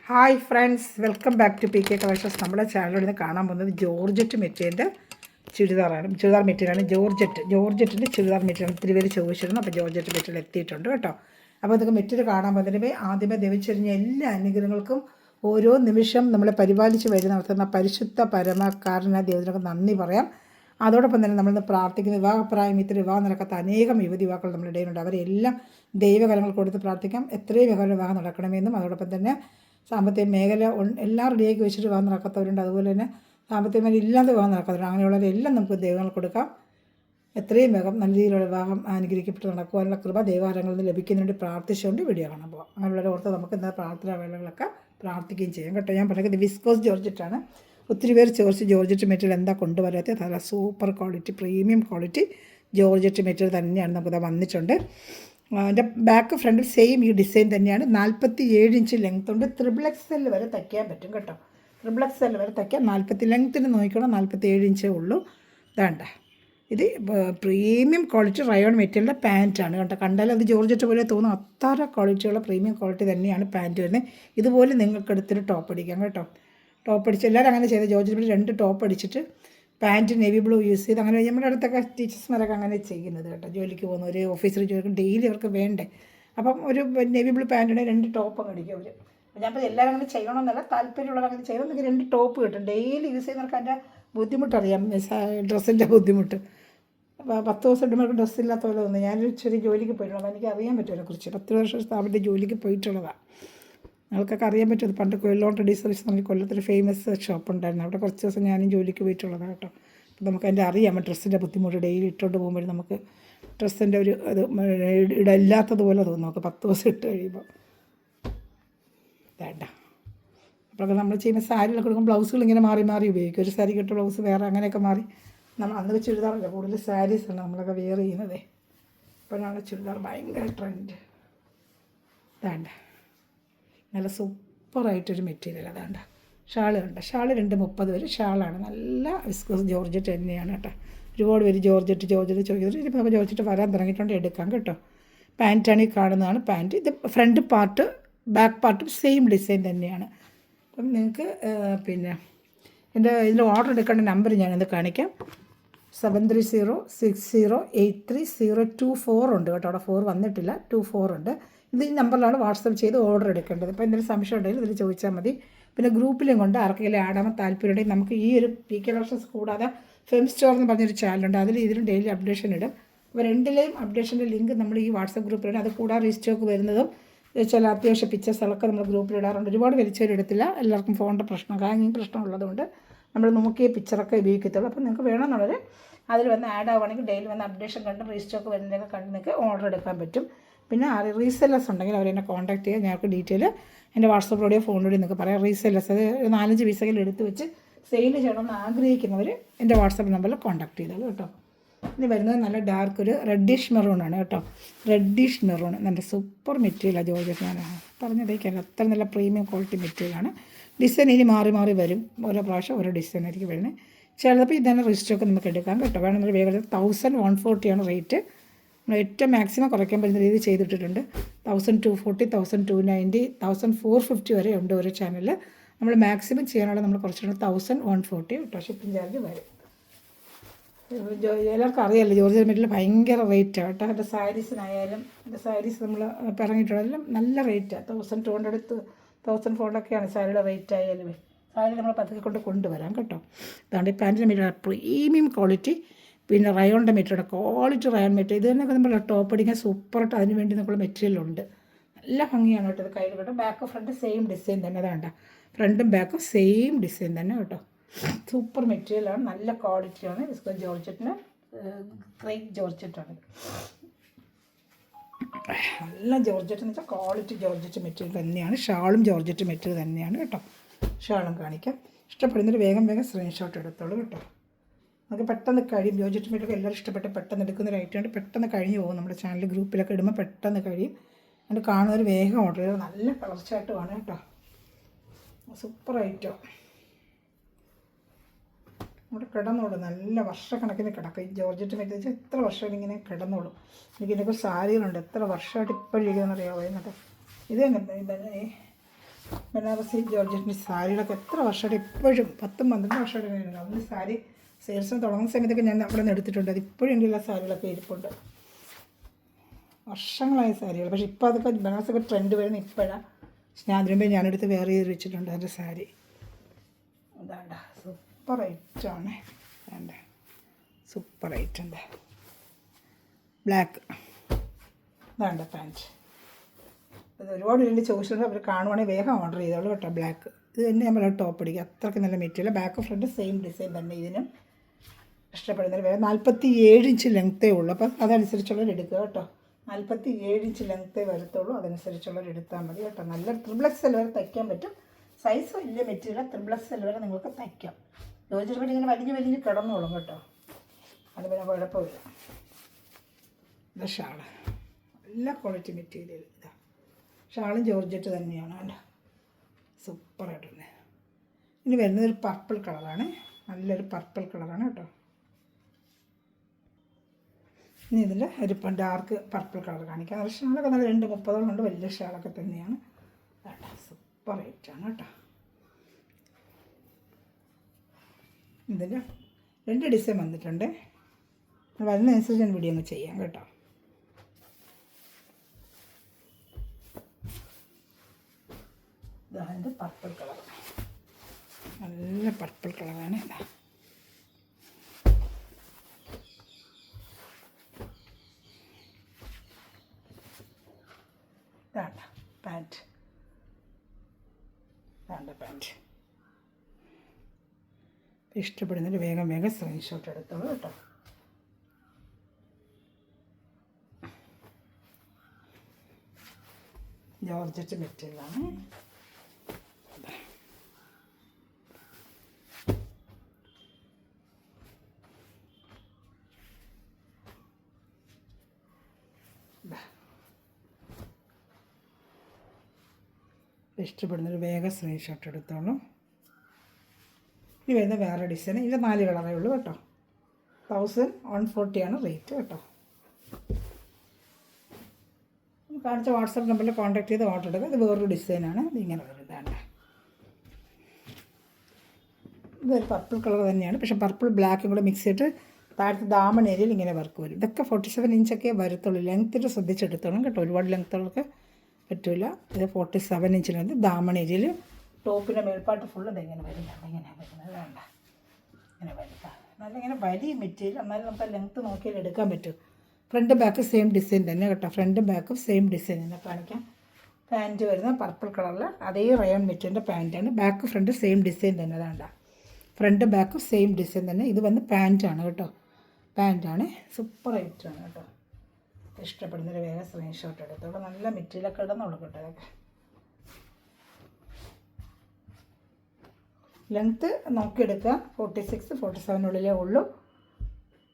Hi friends, welcome back to P K collections. നമ്മുടെ ചാനലിൽ നിന്ന് കാണാൻ പോകുന്നത് ജോർജറ്റ് മെറ്റീരിയലിൻ്റെ ചുരിദാർ മെറ്റീരിയലാണ്. ജോർജറ്റിൻ്റെ ചുരിദാർ മെറ്റീരിയൽ ഒത്തിരി പേര് ചോദിച്ചിരുന്നു. അപ്പോൾ ജോർജറ്റ് മെറ്റീരിയൽ എത്തിയിട്ടുണ്ട് കേട്ടോ. അപ്പോൾ നിങ്ങൾക്ക് മെറ്റീരിയൽ കാണാൻ പോകുന്നതിന് ആദ്യമേ ദൈവച്ചെറിഞ്ഞ എല്ലാ അനുഗ്രഹങ്ങൾക്കും ഓരോ നിമിഷം നമ്മളെ പരിപാലിച്ച് നടത്തുന്ന പരിശുദ്ധ പരമക്കാരനായ ദൈവത്തിനൊക്കെ നന്ദി പറയാം. അതോടൊപ്പം തന്നെ നമ്മളിന്ന് പ്രാർത്ഥിക്കുന്ന വിവാഹപ്രായം വിവാഹം നടക്കാത്ത അനേകം യുവതിവാക്കൾ നമ്മുടെ ഇടയിലുണ്ട്. അവരെല്ലാം ദൈവകരങ്ങൾ കൊടുത്ത് പ്രാർത്ഥിക്കാം. എത്രയും വേഗം വിവാഹം നടക്കണമെന്നും അതോടൊപ്പം തന്നെ സാമ്പത്തിക മേഖല എല്ലാം റെഡിയാക്കി വെച്ചിട്ട് വിവാഹം നടക്കാത്തവരുണ്ട്. അതുപോലെ തന്നെ സാമ്പത്തിക മേഖല ഇല്ലാതെ വിവാഹം നടക്കാത്തവരുണ്ട്. അങ്ങനെയുള്ളവരെല്ലാം നമുക്ക് ദൈവങ്ങൾ കൊടുക്കാം. എത്രയും വേഗം നല്ല രീതിയിലുള്ള വിവാഹം അനുഗ്രഹിക്കപ്പെട്ട് നടക്കുവാനുള്ള കൃപ ദൈവാലയങ്ങളിൽ നിന്ന് ലഭിക്കുന്നതിന് പ്രാർത്ഥിച്ചുകൊണ്ട് വീഡിയോ കാണാൻ പോകാം. അങ്ങനെയുള്ളവരെ ഓർത്ത് നമുക്ക് എന്താ പ്രാർത്ഥനാ വേളകളൊക്കെ പ്രാർത്ഥിക്കുകയും ചെയ്യാം കേട്ടോ. ഞാൻ പറയുന്നത് വിസ്കോസ് ജോർജറ്റാണ്. ഒത്തിരി പേര് ജോർജറ്റ് മെറ്റീരിയൽ എന്താ കൊണ്ടുവരാത്തത്? നല്ല super quality, premium quality georgette material തന്നെയാണ് നമുക്കിത് വന്നിട്ടുണ്ട്. അതിൻ്റെ ബാക്ക് ഫ്രണ്ട് സെയിം ഈ ഡിസൈൻ തന്നെയാണ്. 47 ഇഞ്ച് ലെങ്ത് ഉണ്ട്. XXL വരെ തയ്ക്കാൻ പറ്റും കേട്ടോ. XXL വരെ തയ്ക്കാം. ലെങ്ത്തിന് നോക്കിക്കോണം, 47 ഇഞ്ചേ ഉള്ളൂ. വേണ്ട, ഇത് പ്രീമിയം ക്വാളിറ്റി റയോൺ മെറ്റീരിയലിൻ്റെ പാൻറ്റാണ് കേട്ടോ. കണ്ടാലും അത് ജോർജറ്റ് പോലെ തോന്നും. അത്ര ക്വാളിറ്റിയുള്ള പ്രീമിയം ക്വാളിറ്റി തന്നെയാണ് പാൻറ്റ് വരുന്നത്. ഇതുപോലെ നിങ്ങൾക്ക് എടുത്തിട്ട് ടോപ്പ് അടിക്കാം കേട്ടോ. ടോപ്പ് അടിച്ച് എല്ലാവരും അങ്ങനെ ചെയ്ത് ജോർജറ്റ് 2 ടോപ്പ് അടിച്ചിട്ട് പാൻറ്റ് നേവി ബ്ലൂ യൂസ് ചെയ്ത് അങ്ങനെ നമ്മുടെ അടുത്തൊക്കെ ടീച്ചേഴ്സ്മാരൊക്കെ അങ്ങനെ ചെയ്യുന്നത് കേട്ടോ. ജോലിക്ക് പോകുന്ന ഒരു ഓഫീസിൽ ജോലിക്ക് ഡെയിലി അവർക്ക് വേണ്ടേ. അപ്പം ഒരു നേവി ബ്ലൂ പാൻറ്റിനെ 2 ടോപ്പ് അങ്ങ് അടിക്കും അവർ. ഞാനിപ്പോൾ എല്ലാവരും അങ്ങനെ ചെയ്യണമെന്നല്ല, താല്പര്യമുള്ളവർ അങ്ങനെ ചെയ്യണം. നിങ്ങൾക്ക് 2 ടോപ്പ് കിട്ടും. ഡെയിലി യൂസ് ചെയ്യുന്നവർക്ക് അതിൻ്റെ ബുദ്ധിമുട്ടറിയാം, ഡ്രസ്സിൻ്റെ ബുദ്ധിമുട്ട്. അപ്പോൾ 10 ദിവസം ഇടുമ്പോൾ ഡ്രസ്സില്ലാത്ത പോലെ തോന്നുന്നു. ഞാനൊരു ചെറിയ ജോലിക്ക് പോയിട്ടുള്ളത്, അപ്പോൾ എനിക്ക് അറിയാൻ പറ്റും അതിനെക്കുറിച്ച്. 10 വർഷം സ്ഥാപനത്തിൽ ജോലിക്ക് പോയിട്ടുള്ളതാണ്. ആൾക്കൊക്കെ അറിയാൻ പറ്റും. പണ്ട് കൊല്ലം റെഡി സർവീസ് എന്ന് പറഞ്ഞ കൊല്ലത്തൊരു ഫേമസ് ഷോപ്പ് ഉണ്ടായിരുന്നു. അവിടെ കുറച്ച് ദിവസം ഞാനും ജോലിക്ക് പോയിട്ടുള്ളതാണ് കേട്ടോ. അപ്പോൾ നമുക്ക് അതിൻ്റെ അറിയാം ഡ്രസ്സിൻ്റെ ബുദ്ധിമുട്ട്. ഡെയിലി ഇട്ടുകൊണ്ട് പോകുമ്പോഴും നമുക്ക് ഡ്രസ്സിൻ്റെ ഒരു അത് ഇടയില്ലാത്തതുപോലെ തോന്നും നമുക്ക് 10 ദിവസം ഇട്ട് കഴിയുമ്പോൾ. വേണ്ട, അപ്പോഴൊക്കെ നമ്മൾ ചെയ്യുന്ന സാരികളൊക്കെ കൊടുക്കും. ബ്ലൗസുകൾ ഇങ്ങനെ മാറി മാറി ഉപയോഗിക്കും. ഒരു സാരി കിട്ടും, ബ്ലൗസ് വേറെ, അങ്ങനെയൊക്കെ മാറി. നമ്മൾ അന്ന് ചുരിദാറല്ല, കൂടുതൽ സാരീസാണ് നമ്മളൊക്കെ വെയർ ചെയ്യുന്നത്. ഇപ്പോഴാണ് ചുരിദാർ ഭയങ്കര ട്രെൻഡ്. വേണ്ട, നല്ല സൂപ്പറായിട്ടൊരു മെറ്റീരിയൽ. അതാണ്ട ഷാൾ കണ്ട, ഷാൾ 230 വരെ ഷാളാണ്. നല്ല വിസ്കോസ് ജോർജറ്റ് തന്നെയാണ് കേട്ടോ. ഒരുപാട് പേര് ജോർജറ്റ് ചോദിക്കുന്നത്. ഇപ്പോൾ നമുക്ക് ജോർജറ്റ് വരാൻ തുടങ്ങിയിട്ടുണ്ട്, എടുക്കാം കേട്ടോ. പാൻറ്റാണ് ഈ കാണുന്നതാണ് പാൻറ്റ്. ഇത് ഫ്രണ്ട് പാർട്ട് ബാക്ക് പാർട്ടും സെയിം ഡിസൈൻ തന്നെയാണ്. അപ്പം നിങ്ങൾക്ക് പിന്നെ ഇതിൽ ഓർഡർ എടുക്കേണ്ട നമ്പർ ഞാനത് കാണിക്കാം. 7306083024 ഉണ്ട് കേട്ടോ. അവിടെ 4 വന്നിട്ടില്ല, 24 ഉണ്ട്. ഇത് ഈ നമ്പറിലാണ് വാട്സപ്പ് ചെയ്ത് ഓർഡർ എടുക്കേണ്ടത്. ഇപ്പോൾ എന്തെങ്കിലും സംശയം ഉണ്ടെങ്കിൽ ഇതിൽ ചോദിച്ചാൽ മതി. പിന്നെ ഗ്രൂപ്പിലും കൊണ്ട് ആർക്കെങ്കിലും ആടാൻ താല്പര്യമുണ്ടെങ്കിൽ നമുക്ക് ഈ ഒരു പി കെ കളക്ഷൻസ് കൂടാതെ ഫെം സ്റ്റോർ എന്ന് പറഞ്ഞൊരു ചാനലുണ്ട്. അതിൽ ഇതിലും ഡെയിലി അപ്ഡേഷൻ ഇടും. അപ്പോൾ 2ലെയും അപ്ഡേഷൻ്റെ ലിങ്ക് നമ്മൾ ഈ വാട്സപ്പ് ഗ്രൂപ്പിലിടും. അത് കൂടാതെ റീസ്റ്റോക്ക് വരുന്നതും ചില അത്യാവശ്യ പിക്ചേഴ്സുകളൊക്കെ നമ്മൾ ഗ്രൂപ്പിലിടാറുണ്ട്. ഒരുപാട് വലിച്ചവരെടുത്തില്ല, എല്ലാവർക്കും ഫോണിൻ്റെ പ്രശ്നം, ഹാങ്ങിങ് പ്രശ്നം ഉള്ളതുകൊണ്ട് നമ്മൾ നോക്കിയ പിക്ചറൊക്കെ ഉപയോഗിക്കത്തുള്ളൂ. അപ്പോൾ നിങ്ങൾക്ക് വേണമെന്നുള്ളത് അതിൽ വന്ന് ആഡ് ആവുകയാണെങ്കിൽ ഡെയിലി വന്ന് അപ്ഡേഷൻ കണ്ട് റീസ്റ്റോക്ക് വരുന്നതൊക്കെ കണ്ട് നിങ്ങൾക്ക് ഓർഡർ എടുക്കാൻ പറ്റും. പിന്നെ റീസെല്ലേഴ്സ് ഉണ്ടെങ്കിൽ അവരെന്നെ കോൺടാക്ട് ചെയ്യുക. ഞങ്ങൾക്ക് ഡീറ്റെയിൽ എൻ്റെ വാട്സപ്പിലൂടെയോ ഫോണിലൂടെയോ നിങ്ങൾക്ക് പറയാം. റീസെല്ലേഴ്സ് അത് 4-5 പീസെങ്കിലും എടുത്ത് വെച്ച് സെയിൽ ചെയ്യണമെന്ന് ആഗ്രഹിക്കുന്നവർ എൻ്റെ വാട്സപ്പ് നമ്പറിൽ കോൺടാക്ട് ചെയ്തോളൂ കേട്ടോ. ഇനി വരുന്നത് നല്ല ഡാർക്ക് ഒരു റെഡിഷ് മെറൂണാണ് കേട്ടോ. റെഡിഷ് മെറൂൺ നല്ല സൂപ്പർ മെറ്റീരിയലാണ്. ജോർജറ്റ് ഞാൻ പറഞ്ഞതേക്കാണ്, അത്ര നല്ല പ്രീമിയം ക്വാളിറ്റി മെറ്റീരിയലാണ്. ഡിസൈൻ ഇനി മാറി മാറി വരും. ഓരോ പ്രാവശ്യം ഓരോ ഡിസൈൻ ആയിരിക്കും വരുന്നത്. ചിലപ്പോൾ ഇതന്നെ റിസ്റ്റോക്ക് നമുക്ക് എടുക്കാം കേട്ടോ. വേണമെന്നൊരു വേഗം 1140 റേറ്റ്. ഏറ്റവും മാക്സിമം കുറയ്ക്കാൻ പറ്റുന്ന രീതിയിൽ ചെയ്തിട്ടിട്ടുണ്ട്. 1240, 1290, 1450 വരെ ഉണ്ട് ഓരോ ചാനലിൽ. നമ്മൾ മാക്സിമം ചെയ്യാനുള്ള നമ്മൾ കുറച്ചിട്ടുണ്ട് 1140 കേട്ടോ. ഷിപ്പിംഗ് ചാർജ് വരും. എല്ലാവർക്കും അറിയാമല്ലോ ജോർജറ്റ് മെറ്റീരിയൽ ഭയങ്കര റേറ്റാണ് കേട്ടോ. എൻ്റെ സാരീസിനായാലും എൻ്റെ സാരീസ് നമ്മൾ ഇറങ്ങിയിട്ടുള്ളതെല്ലാം നല്ല റേറ്റാണ്. 1200 1400 സാരിയുടെ റേറ്റ് ആയാലും സാരി നമ്മൾ പതുക്കെ കൊണ്ടുവരാം കേട്ടോ. അതാണ്ട് ഈ പാൻറ്റിൻ്റെ മെറ്റീരിയൽ പ്രീമിയം ക്വാളിറ്റി. പിന്നെ റയോണിൻ്റെ മെറ്റീരിയൽ ക്വാളിറ്റി റയോൺ മെറ്റീരിയൽ. ഇത് തന്നെ നമ്മൾ ടോപ്പ് അടിക്കാൻ സൂപ്പറായിട്ട് അതിന് വേണ്ടി നമുക്കുള്ള മെറ്റീരിയലുണ്ട്. നല്ല ഭംഗിയാണ് കേട്ടോ. ഇത് കയ്യിൽ കേട്ടോ. ബാക്ക് ഫ്രണ്ട് സെയിം ഡിസൈൻ തന്നെ. അതാണ്ട ഫ്രണ്ടും ബാക്കും സെയിം ഡിസൈൻ തന്നെ കേട്ടോ. സൂപ്പർ മെറ്റീരിയലാണ്, നല്ല ക്വാളിറ്റിയാണ്. വിസ്കോസ് ജോർജറ്റിന് ഗ്രേറ്റ് ജോർജറ്റാണ്. നല്ല ജോർജറ്റ് എന്ന് വെച്ചാൽ ക്വാളിറ്റി ജോർജറ്റ് മെറ്റീരിയൽ തന്നെയാണ്. ഷാളും ജോർജറ്റ് മെറ്റീരിയൽ തന്നെയാണ് കേട്ടോ. ഷാളും കാണിക്കാം. ഇഷ്ടപ്പെടുന്നൊരു വേഗം സ്ക്രീൻഷോട്ട് എടുത്തോളൂ കേട്ടോ. നമുക്ക് പെട്ടെന്ന് കഴിയും. ജോർജറ്റ് മെറ്റീരിയൽ എല്ലാവരും ഇഷ്ടപ്പെട്ട് പെട്ടെന്ന് എടുക്കുന്നൊരു ഐറ്റമാണ്. പെട്ടെന്ന് കഴിഞ്ഞ് പോകും. നമ്മുടെ ചാനൽ ഗ്രൂപ്പിലൊക്കെ ഇടുമ്പോൾ പെട്ടെന്ന് കഴിയും. അതുകൊണ്ട് കാണുന്നൊരു വേഗം ഓർഡർ ചെയ്ത് നല്ല കളർ ചാട്ടുമാണ് കേട്ടോ. Super item. ഇവിടെ കിടന്നോളൂ, നല്ല വർഷക്കണക്കിന് കിടക്കും. ഈ ജോർജറ്റ് മെറ്റീരിയൽ എത്ര വർഷം ഇങ്ങനെ കിടന്നോളും. എനിക്ക് ഇതിനെക്കുറിച്ച് സാരികളുണ്ട് എത്ര വർഷമായിട്ട് ഇപ്പോഴും ഇരിക്കുന്നറിയാമോ. എന്നിട്ട് ഇത് തന്നെ ബനാറസി ജോർജറ്റിൻ്റെ സാരികളൊക്കെ എത്ര വർഷമായിട്ട് ഇപ്പോഴും 10-12 വർഷമായിട്ട് അതിന് സാരി സെയിൽസിന് തുടങ്ങുന്ന സമയത്തൊക്കെ ഞാൻ അവിടെ നിന്ന് എടുത്തിട്ടുണ്ട്. അത് ഇപ്പോഴും എൻ്റെ എല്ലാ സാരികളൊക്കെ ഇരിപ്പുണ്ട്, വർഷങ്ങളായ സാരികൾ. പക്ഷേ ഇപ്പോൾ അതൊക്കെ ബനാറസൊക്കെ ട്രെൻഡ് വരുന്ന ഇപ്പോഴാണ്. ഞാൻ അതിന് മുമ്പേ ഞാനെടുത്ത് വേറെ ചെയ്ത് വെച്ചിട്ടുണ്ട് അതിൻ്റെ സാരി. അതാണ്ട സൂപ്പർ ഐറ്റമാണ്, വേണ്ട സൂപ്പർ ഐറ്റുണ്ട്. ബ്ലാക്ക് ഇതാണ്ട പാൻറ്റ്. അത് ഒരുപാട് ഇതിൻ്റെ ചോദിച്ചിട്ടുണ്ട്. അവർ കാണുവാണെങ്കിൽ വേഗം ഓർഡർ ചെയ്തോളൂ കേട്ടോ. ബ്ലാക്ക് ഇത് തന്നെ നമ്മൾ ടോപ്പ് അടിക്കുക, അത്രയ്ക്ക് നല്ല material. Back front same design തന്നെ. ഇതിനും ഇഷ്ടപ്പെടുന്നതിന് വേഗം 47 ഇഞ്ച് ലെങ്ത്തേ ഉള്ളൂ. അപ്പം അതനുസരിച്ചുള്ളവർ എടുക്കുക കേട്ടോ. 47 ഇഞ്ച് ലെങ്ത്തേ വരത്തുള്ളൂ, അതനുസരിച്ചുള്ളവർ എടുത്താൽ മതി കേട്ടോ. നല്ല XXL വരെ തയ്ക്കാൻ പറ്റും. സൈസ് വലിയ മെറ്റീരിയൽ XXL വരെ നിങ്ങൾക്ക് തയ്ക്കാം. ജോർജറ്റ് ഇങ്ങനെ വലിഞ്ഞ് കിടന്നോളും കേട്ടോ, അത് പിന്നെ കുഴപ്പമില്ല. ഇത് ഷാള്, നല്ല ക്വാളിറ്റി മെറ്റീരിയൽ. ഇതാ ഷാളും ജോർജറ്റ് തന്നെയാണ് കേട്ടോ, സൂപ്പറായിട്ടുണ്ട്. ഇനി വരുന്നത് ഒരു പർപ്പിൾ കളറാണ്, നല്ലൊരു പർപ്പിൾ കളറാണ് കേട്ടോ. ഇനി ഇതിൽ ഒരു ഡാർക്ക് പർപ്പിൾ കളർ കാണിക്കാം. നല്ല ഷാളൊക്കെ നല്ല 2-30 കൊണ്ട് വലിയ ഷാളൊക്കെ തന്നെയാണ് കേട്ടോ, സൂപ്പർ റേറ്റാണ് കേട്ടോ. ഇതിൽ 2 ഡിസൈൻ വന്നിട്ടുണ്ട്, വരുന്നതനുസരിച്ച് ഞാൻ വീഡിയോ അങ്ങ് ചെയ്യാം കേട്ടോ. ഇതാണ് പർപ്പിൾ കളർ, നല്ല പർപ്പിൾ കളറാണ്. ഇതാണ് പാൻറ്റ്, ഇതാണ് പാൻറ്റ്. ഇഷ്ടപ്പെടുന്നതിൽ വേഗം സ്ക്രീൻഷോട്ട് എടുത്തോളൂ കേട്ടോ. ജോർജറ്റ് മെറ്റീരിയലാണ്. ഇഷ്ടപ്പെടുന്നൊരു വേഗം സ്ക്രീൻഷോട്ട് എടുത്തോളൂ. ഇനി വരുന്ന വേറെ ഡിസൈൻ. ഇതിൽ 4 കളറേ ഉള്ളൂ കേട്ടോ. 1140 റേറ്റ് കേട്ടോ. കാണിച്ച വാട്സാപ്പ് നമ്പറിൽ കോൺടാക്ട് ചെയ്ത് ഓർഡർ എടുക്കുക. ഇത് വേറൊരു ഡിസൈനാണ്, ഇതിങ്ങനെ വരുന്നതാണ്. ഇതൊരു പർപ്പിൾ കളർ തന്നെയാണ്, പക്ഷേ പർപ്പിൾ ബ്ലാക്കും കൂടെ മിക്സ് ചെയ്തിട്ട് താഴത്തെ ദാമൺ ഏരിയയിൽ ഇങ്ങനെ വർക്ക് വരും. ഇതൊക്കെ 47 ഇഞ്ചൊക്കെ വരത്തുള്ളൂ. ലെങ്ത്തിൽ ശ്രദ്ധിച്ചെടുത്തോളം കേട്ടോ, ഒരുപാട് ലെങ്ത്തുള്ളവർക്ക് പറ്റില്ല. ഇത് 47 ഇഞ്ചിലുണ്ട്. ദാമൺ ഏരിയയിൽ ടോപ്പിൻ്റെ മേൽപ്പാട്ട് ഫുള്ള് ഇതെങ്ങനെ വരുന്നത്, ഇങ്ങനെ വരുന്നത് വേണ്ട, ഇങ്ങനെ വരുക. നല്ല ഇങ്ങനെ വലിയ മെറ്റീരിയൽ, എന്നാലും നമുക്ക് ലെങ്ത്ത് നോക്കിയാൽ എടുക്കാൻ പറ്റും. ഫ്രണ്ട് ബാക്ക് സെയിം ഡിസൈൻ തന്നെ കേട്ടോ, ഫ്രണ്ടും ബാക്കും സെയിം ഡിസൈൻ തന്നെ കാണിക്കാം. പാൻറ്റ് വരുന്നത് പർപ്പിൾ കളറിൽ അതേ റയോൺ മെറ്റീരിയലിൻ്റെ പാൻറ്റാണ്. ബാക്ക് ഫ്രണ്ട് സെയിം ഡിസൈൻ തന്നെ, അതാണ്ട ഫ്രണ്ട് ബാക്കും സെയിം ഡിസൈൻ തന്നെ. ഇത് വന്ന് പാൻറ്റാണ് കേട്ടോ, പാൻറ്റാണ്. സൂപ്പർ ഐറ്റാണ് കേട്ടോ. ഇഷ്ടപ്പെടുന്നൊരു വേഗം സ്ക്രീൻഷോട്ട് എടുത്തോളൂ. നല്ല മെറ്റീരിയലൊക്കെ ഇടുന്നുള്ളൂ കേട്ടോ. അതൊക്കെ ലെങ്ത്ത് നോക്കിയെടുക്കുക, 46-47 ഉള്ളൂ.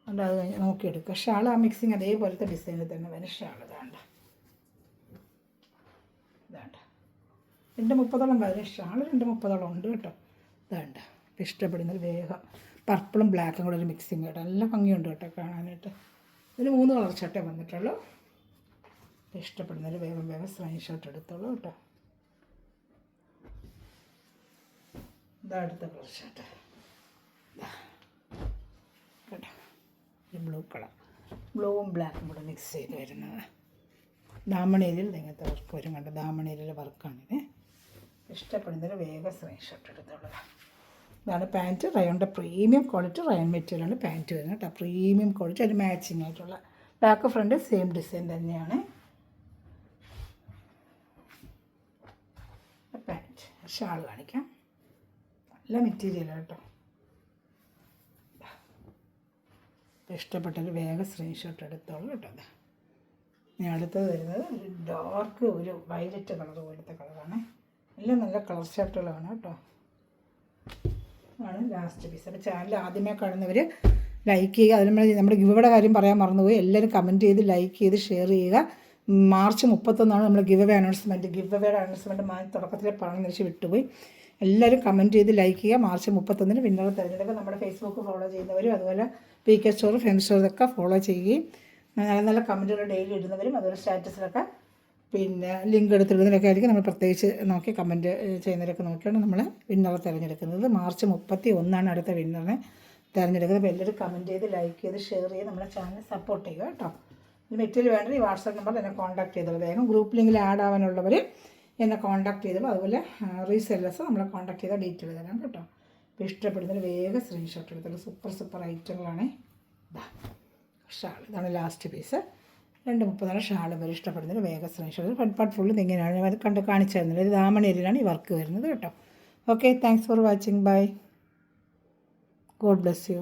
അതുകൊണ്ട് അത് കഴിഞ്ഞ് നോക്കിയെടുക്കുക. ഷാൾ ആ മിക്സിങ് അതേപോലത്തെ ഡിസൈനിൽ തന്നെ വരും ഷാൾ. ഇതാണ്ട 230 വരും ഷാൾ, 230 ഉണ്ട് കേട്ടോ. ഇതാണ്ട ഇഷ്ടപ്പെടുന്നൊരു വേഗം പർപ്പിളും ബ്ലാക്കും കൂടെ ഒരു മിക്സിങ് കേട്ടോ, നല്ല ഭംഗിയുണ്ട് കേട്ടോ കാണാനായിട്ട്. ഇതിന് 3 കളർ ഷർട്ടേ വന്നിട്ടുള്ളൂ. ഇഷ്ടപ്പെടുന്നൊരു വേഗം സ്ക്രീൻഷോട്ട് എടുത്തോളൂ കേട്ടോ. ഇതാ അടുത്ത കളർ ഷർട്ട് കേട്ടോ, ഈ ബ്ലൂ കളർ, ബ്ലൂവും ബ്ലാക്കും കൂടെ മിക്സ് ചെയ്ത് വരുന്നത്. ദാമണേരിയിൽ ഇങ്ങനത്തെ വർക്ക് വരും കണ്ടോ, ദാമണേരിയിലെ വർക്കാണിത്. ഇഷ്ടപ്പെടുന്നൊരു വേഗം സ്ക്രീൻഷോട്ട് എടുത്തോളൂ. ഇതാണ് പാൻറ്റ്, റയോണിൻ്റെ പ്രീമിയം ക്വാളിറ്റി റയോൺ മെറ്റീരിയലാണ് പാൻറ്റ് വരുന്നത് കേട്ടോ. പ്രീമിയം ക്വാളിറ്റി, അതിന് മാച്ചിങ് ആയിട്ടുള്ള ബാക്ക് ഫ്രണ്ട് സെയിം ഡിസൈൻ തന്നെയാണ് പാൻറ്റ്. ഷാൾ കാണിക്കാം, നല്ല മെറ്റീരിയൽ കേട്ടോ. ഇഷ്ടപ്പെട്ടൊരു വേഗം സ്ക്രീൻഷോട്ട് എടുത്തോളൂ കേട്ടോ. ഇനി അടുത്തത് വരുന്നത് ഒരു ഡാർക്ക് ഒരു വയലറ്റ് കളർ പോലത്തെ കളറാണ്. എല്ലാം നല്ല കളർ ഷർട്ടുകളാണ് കേട്ടോ. ആണ് ലാസ്റ്റ് പീസ്. അപ്പോൾ ചാനൽ ആദ്യമേ കാണുന്നവർ ലൈക്ക് ചെയ്യുക. അതിൽ നമ്മുടെ ഗിവയുടെ കാര്യം പറയാൻ മറന്നുപോയി. എല്ലാവരും കമൻറ്റ് ചെയ്ത് ലൈക്ക് ചെയ്ത് ഷെയർ ചെയ്യുക. മാർച്ച് 31 നമ്മൾ ഗിവ് അവേ അനൗൺസ്മെൻറ്റ്. ഗിവ് അവയുടെ അനൗൺസ്മെൻറ്റ് തുടക്കത്തിൽ പറഞ്ഞു വെച്ച് വിട്ടുപോയി. എല്ലാവരും കമൻറ്റ് ചെയ്ത് ലൈക്ക് ചെയ്യുക. മാർച്ച് 31 വിന്നറെ തിരഞ്ഞെടുക്കുക. നമ്മുടെ ഫേസ്ബുക്ക് ഫോളോ ചെയ്യുന്നവരും അതുപോലെ PK സ്റ്റോർ, ഫെം സ്റ്റോർ ഇതൊക്കെ ഫോളോ ചെയ്യുകയും നല്ല നല്ല കമൻറ്റുകൾ ഡെയിലി ഇടുന്നവരും അതുപോലെ സ്റ്റാറ്റസിലൊക്കെ പിന്നെ ലിങ്ക് എടുത്തിടുന്നതിനൊക്കെ ആയിരിക്കും നമ്മൾ പ്രത്യേകിച്ച് നോക്കി കമൻറ്റ് ചെയ്യുന്നവരൊക്കെ നോക്കിയാണ് നമ്മൾ വിന്നറെ തിരഞ്ഞെടുക്കുന്നത്. മാർച്ച് 31 അടുത്ത വിന്നറിനെ തിരഞ്ഞെടുക്കുന്നത്. അപ്പോൾ എല്ലാവരും കമൻറ്റ് ചെയ്ത് ലൈക്ക് ചെയ്ത് ഷെയർ ചെയ്ത് നമ്മുടെ ചാനൽ സപ്പോർട്ട് ചെയ്യുക കേട്ടോ. ഈ മെറ്റീരിയൽ വേണ്ടത് ഈ വാട്സാപ്പ് നമ്പറിൽ എന്നെ കോൺടാക്ട് ചെയ്തോളൂ. വേഗം ഗ്രൂപ്പ് ലിങ്കിൽ ആഡ് ആവാനുള്ളവർ എന്നെ കോൺടാക്ട് ചെയ്തോളൂ. അതുപോലെ റീസെല്ലേഴ്സ് നമ്മളെ കോൺടാക്ട് ചെയ്താൽ ഡീറ്റെയിൽ തരാം കേട്ടോ. അപ്പോൾ ഇഷ്ടപ്പെടുന്നതിന് വേഗം സ്ക്രീൻഷോട്ട് എടുത്തോളൂ. സൂപ്പർ ഐറ്റങ്ങളാണ്. ഷാൾ ഇതാണ് ലാസ്റ്റ് പീസ്. 230 ഷാൾ വരെ ഇഷ്ടപ്പെടുന്നതിന് വേഗം സ്ക്രീൻഷോട്ട്. പട്ട് ഫുള്ള് ഇങ്ങനെയാണ് കണ്ട് കാണിച്ചു തരുന്നത്. ഇത് ദാമണേരിയിലാണ് ഈ വർക്ക് വരുന്നത് കേട്ടോ. Okay, thanks for watching. Bye. God bless U.